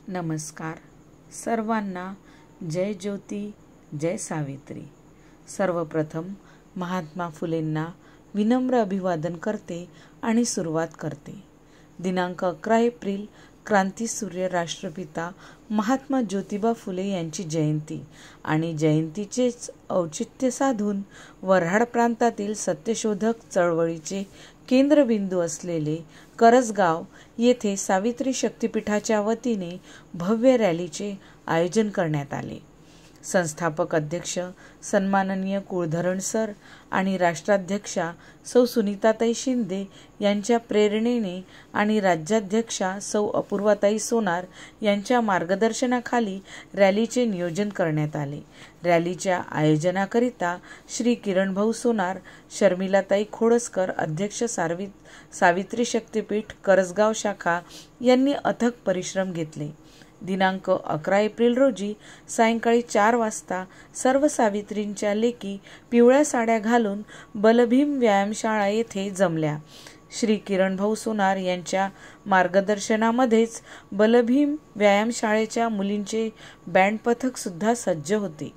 नमस्कार सर्वांना। जय ज्योती जय सावित्री। सर्वप्रथम महात्मा फुलेंना विनम्र अभिवादन करते आणि सुरुवात करते। दिनांक 11 एप्रिल क्रांतीसूर्य राष्ट्रपिता महात्मा ज्योतिबा फुले यांची जयंती आणि जयंतीचेच औचित्य साधून वऱ्हाड प्रांतातील सत्यशोधक चळवळीचे केंद्रबिंदू असलेले करजगाव येथे सावित्री शक्तिपीठाच्या वतीने भव्य रॅलीचे आयोजन करण्यात आले। संस्थापक अध्यक्ष सन्माननीय कुळधरण सर आणि राष्ट्राध्यक्षा सौ सुनीताताई शिंदे यांच्या प्रेरणेने आणि राज्याध्यक्षा सौ अपूर्वाताई सोनार यांच्या मार्गदर्शनाखाली रॅलीचे नियोजन करण्यात आले। रॅलीच्या आयोजनाकरिता श्री किरणभाऊ सोनार, शर्मिलाताई खोडसकर, अध्यक्ष सावित्री शक्तिपीठ करजगाव शाखा यांनी अथक परिश्रम घेतले। दिनांक 11 एप्रिल रोजी सायंकाळी 4 वाजता सर्व सावित्रींच्या लेकी पिवळ्या साड्या घालून बलभीम व्यायामशाळा येथे जमल्या। श्री किरणभाऊ सोनार यांच्या मार्गदर्शनामध्येच बलभीम व्यायामशाळेच्या मुलींचे बँड पथक सुद्धा सज्ज होते।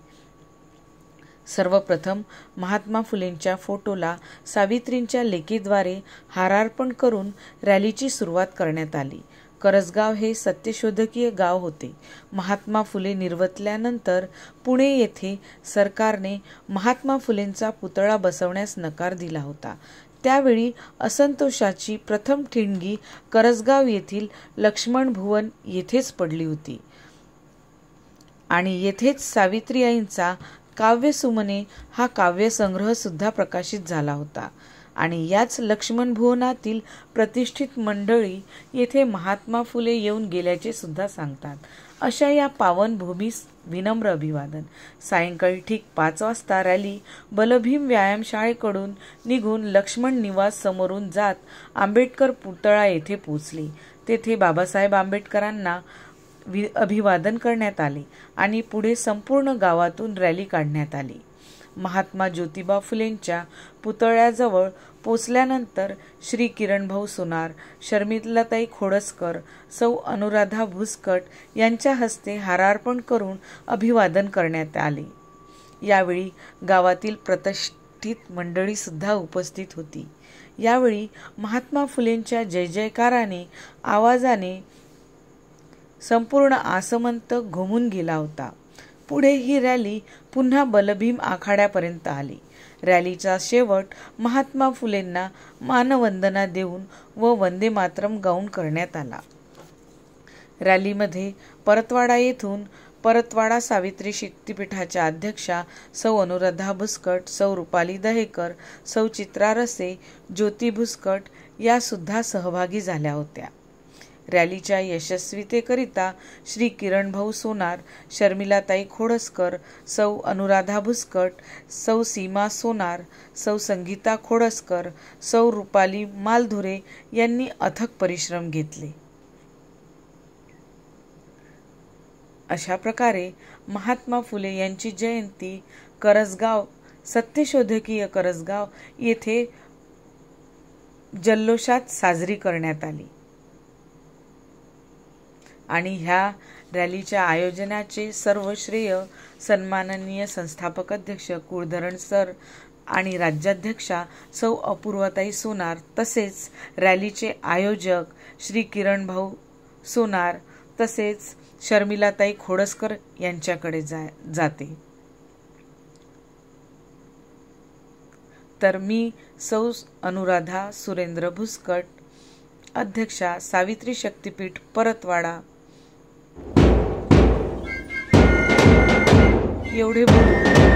सर्वप्रथम महात्मा फुलेंच्या फोटोला सावित्रींच्या लेकीद्वारे हारार्पण करून रॅलीची सुरुवात करण्यात आली। करजगाव हे सत्यशोधकीय गाव होते। महात्मा फुले निर्वतल्यानंतर पुणे येथे सरकारने महात्मा फुलेंचा पुतळा बसवण्यास नकार दिला होता। त्यावेळी असंतोषाची प्रथम ठिणगी करजगाव येथील लक्ष्मण भुवन येथेच पडली होती आणि येथेच सावित्री आईंचा काव्यसुमने हा काव्यसंग्रह सुद्धा प्रकाशित झाला होता आणि याच लक्ष्मण भुवनातील प्रतिष्ठित मंडळी येथे महात्मा फुले येऊन गेल्याचे सुद्धा सांगतात। अशा या पावन भूमीस विनम्र अभिवादन। सायंकाळी ठीक 5 वाजता रॅली बलभीम व्यायामशाळेकडून निघून लक्ष्मण निवास समोरून जात आंबेडकर पुतळा येथे पोहोचली। तेथे बाबासाहेब आंबेडकरांना अभिवादन करण्यात आले आणि पुढे संपूर्ण गावातून रॅली काढण्यात आली। महात्मा ज्योतिबा फुलेंच्या पुतळ्याजवळ पोचल्यानंतर श्री किरणभाऊ सोनार, शर्मिलाताई खोडसकर, सौ अनुराधा भुसकट यांच्या हस्ते हारार्पण करून अभिवादन करण्यात आले। यावेळी गावातील प्रतिष्ठित मंडळी सुद्धा उपस्थित होती। यावेळी महात्मा फुलेंच्या जय जयकाराने आवाजाने संपूर्ण आसमंत घुमून गेला होता। पुढे ही रॅली पुन्हा बलभीम आखाड्यापर्यंत आली। रॅलीचा शेवट महात्मा फुलेंना मानवंदना देऊन व वंदे मातरम गाऊन करण्यात आला। रॅलीमध्ये परतवाडा येथून परतवाडा सावित्री शक्तिपीठाच्या अध्यक्षा सौ अनुराधा भुसकट, सौ रुपाली दहेकर, सौ चित्रा रसे, ज्योती भुसकट या सुद्धा सहभागी झाल्या होत्या। रॅलीच्या यशस्वीतेकरिता श्री किरणभाऊ सोनार, शर्मिलाताई खोडसकर, सौ अनुराधा भुसकट, सौ सीमा सोनार, सौ संगीता खोडसकर, सौ रुपाली मालधुरे यांनी अथक परिश्रम घेतले। अशा प्रकारे महात्मा फुले यांची जयंती करजगाव सत्यशोधकीय करजगाव येथे जल्लोषात साजरी करण्यात आली आणि ह्या रॅलीच्या आयोजनाचे सर्व श्रेय सन्माननीय संस्थापक अध्यक्ष कुळधरण सर आणि राज्याध्यक्षा सौ अपूर्वाताई सोनार तसेच रॅलीचे आयोजक श्री किरणभाऊ सोनार तसेच शर्मिलाताई खोडसकर यांच्याकडे जाते। तर मी सौ अनुराधा सुरेंद्र भुसकट, अध्यक्षा सावित्री शक्तिपीठ परतवाडा, एवढे बोलून